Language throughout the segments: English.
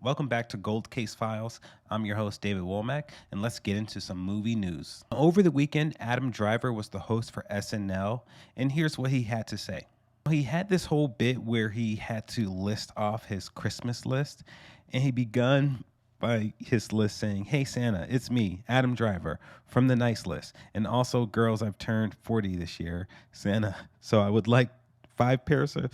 Welcome back to Gold Case Files. I'm your host, David Womack, and let's get into some movie news. Over the weekend, Adam Driver was the host for SNL, and here's what he had to say. He had this whole bit where he had to list off his Christmas list, and he begun by his list saying, "Hey Santa, it's me, Adam Driver, from the nice list, and also girls, I've turned 40 this year, Santa, so I would like 5 pairs of."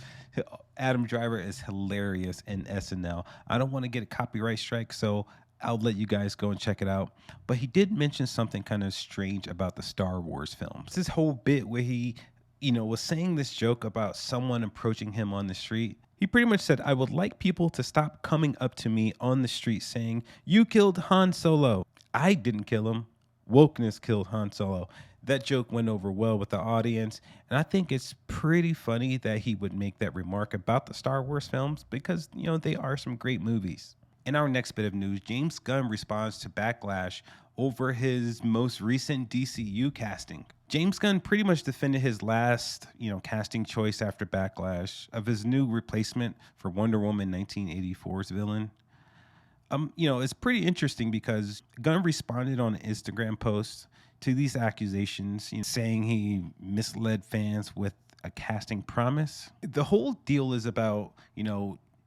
Adam Driver is hilarious in SNL. I don't want to get a copyright strike, so I'll let you guys go and check it out. But he did mention something kind of strange about the Star Wars films. This whole bit where he, was saying this joke about someone approaching him on the street. He pretty much said, "I would like people to stop coming up to me on the street saying, 'You killed Han Solo.' I didn't kill him. Wokeness killed Han Solo." That joke went over well with the audience, and I think it's pretty funny that he would make that remark about the Star Wars films because, they are some great movies. In our next bit of news, James Gunn responds to Backlash over his most recent DCU casting. James Gunn pretty much defended his last, casting choice after Backlash of his new replacement for Wonder Woman 1984's villain. It's pretty interesting because Gunn responded on an Instagram post to these accusations, saying he misled fans with a casting promise. The whole deal is about,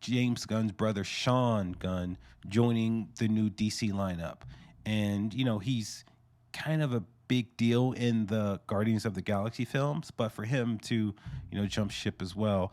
James Gunn's brother Sean Gunn joining the new DC lineup. And, he's kind of a big deal in the Guardians of the Galaxy films, but for him to, jump ship as well,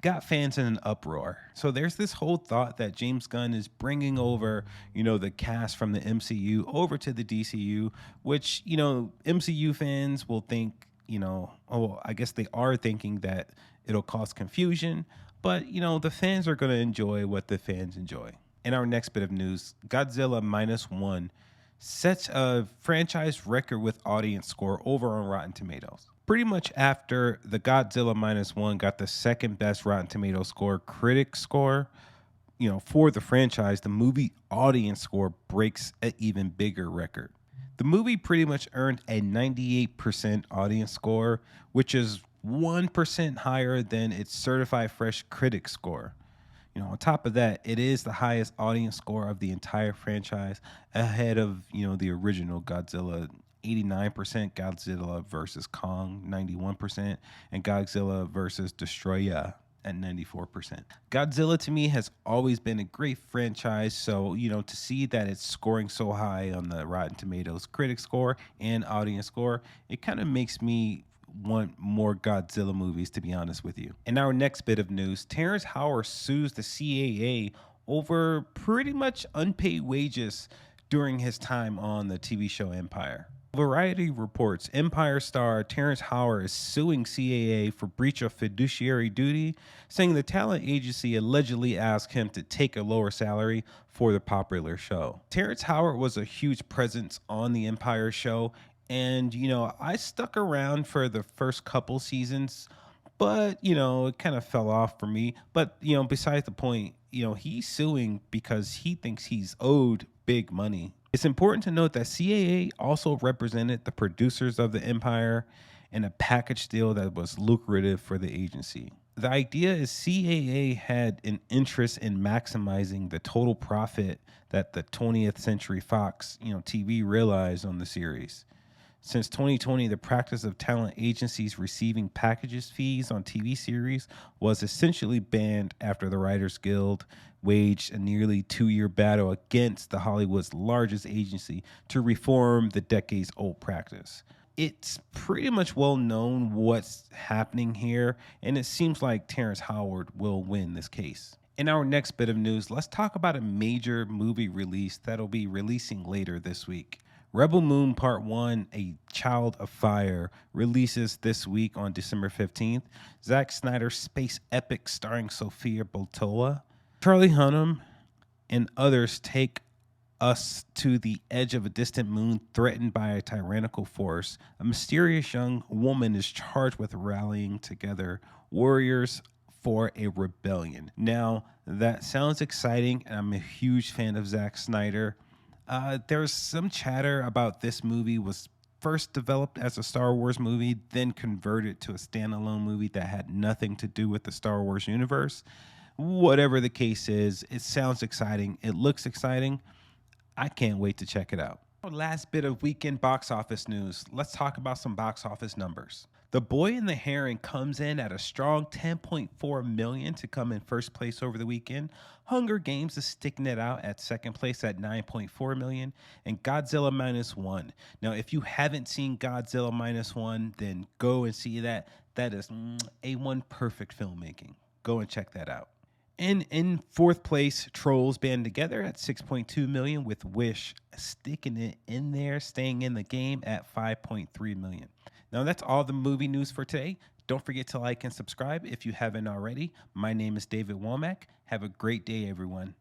got fans in an uproar. So there's this whole thought that James Gunn is bringing over, the cast from the MCU over to the DCU, which, MCU fans will think, I guess they are thinking that it'll cause confusion, but, the fans are going to enjoy what the fans enjoy. In our next bit of news, Godzilla -1 sets a franchise record with audience score over on Rotten Tomatoes. Pretty much after the Godzilla -1 got the second best Rotten Tomato score, critic score, for the franchise, the movie audience score breaks an even bigger record. The movie pretty much earned a 98% audience score, which is 1% higher than its certified fresh critic score. On top of that, it is the highest audience score of the entire franchise, ahead of, the original Godzilla, 89%, Godzilla versus Kong, 91%, and Godzilla versus Destroyer at 94%. Godzilla to me has always been a great franchise, so, to see that it's scoring so high on the Rotten Tomatoes critic score and audience score, it kind of makes me want more Godzilla movies, to be honest with you. In our next bit of news, Terrence Howard sues the CAA over pretty much unpaid wages during his time on the TV show Empire. Variety reports Empire star Terrence Howard is suing CAA for breach of fiduciary duty, saying the talent agency allegedly asked him to take a lower salary for the popular show. Terrence Howard was a huge presence on the Empire show, and, I stuck around for the first couple seasons, but, it kind of fell off for me. But, besides the point, he's suing because he thinks he's owed big money. It's important to note that CAA also represented the producers of the Empire in a package deal that was lucrative for the agency. The idea is CAA had an interest in maximizing the total profit that the 20th Century Fox, TV realized on the series. Since 2020, the practice of talent agencies receiving packages fees on TV series was essentially banned after the Writers Guild waged a nearly 2-year battle against the Hollywood's largest agency to reform the decades-old practice. It's pretty much well known what's happening here, and it seems like Terrence Howard will win this case. In our next bit of news, let's talk about a major movie release that'll be releasing later this week. Rebel Moon Part 1, A Child of Fire, releases this week on December 15th. Zack Snyder's space epic starring Sofia Boutella, Charlie Hunnam, and others take us to the edge of a distant moon threatened by a tyrannical force. A mysterious young woman is charged with rallying together warriors for a rebellion. Now, that sounds exciting, and I'm a huge fan of Zack Snyder. There's some chatter about this movie was first developed as a Star Wars movie, then converted to a standalone movie that had nothing to do with the Star Wars universe, Whatever the case is, it sounds exciting. It looks exciting. I can't wait to check it out. Our last bit of weekend box office news. Let's talk about some box office numbers. The Boy and the Heron comes in at a strong 10.4 million to come in first place over the weekend. Hunger Games is sticking it out at second place at 9.4 million, and Godzilla minus one. Now, if you haven't seen Godzilla minus one, then go and see that. That is A1 perfect filmmaking. Go and check that out. And in fourth place, Trolls Band Together at 6.2 million, with Wish sticking it in there, staying in the game at 5.3 million. Now that's all the movie news for today. Don't forget to like and subscribe if you haven't already. My name is David Womack. Have a great day, everyone.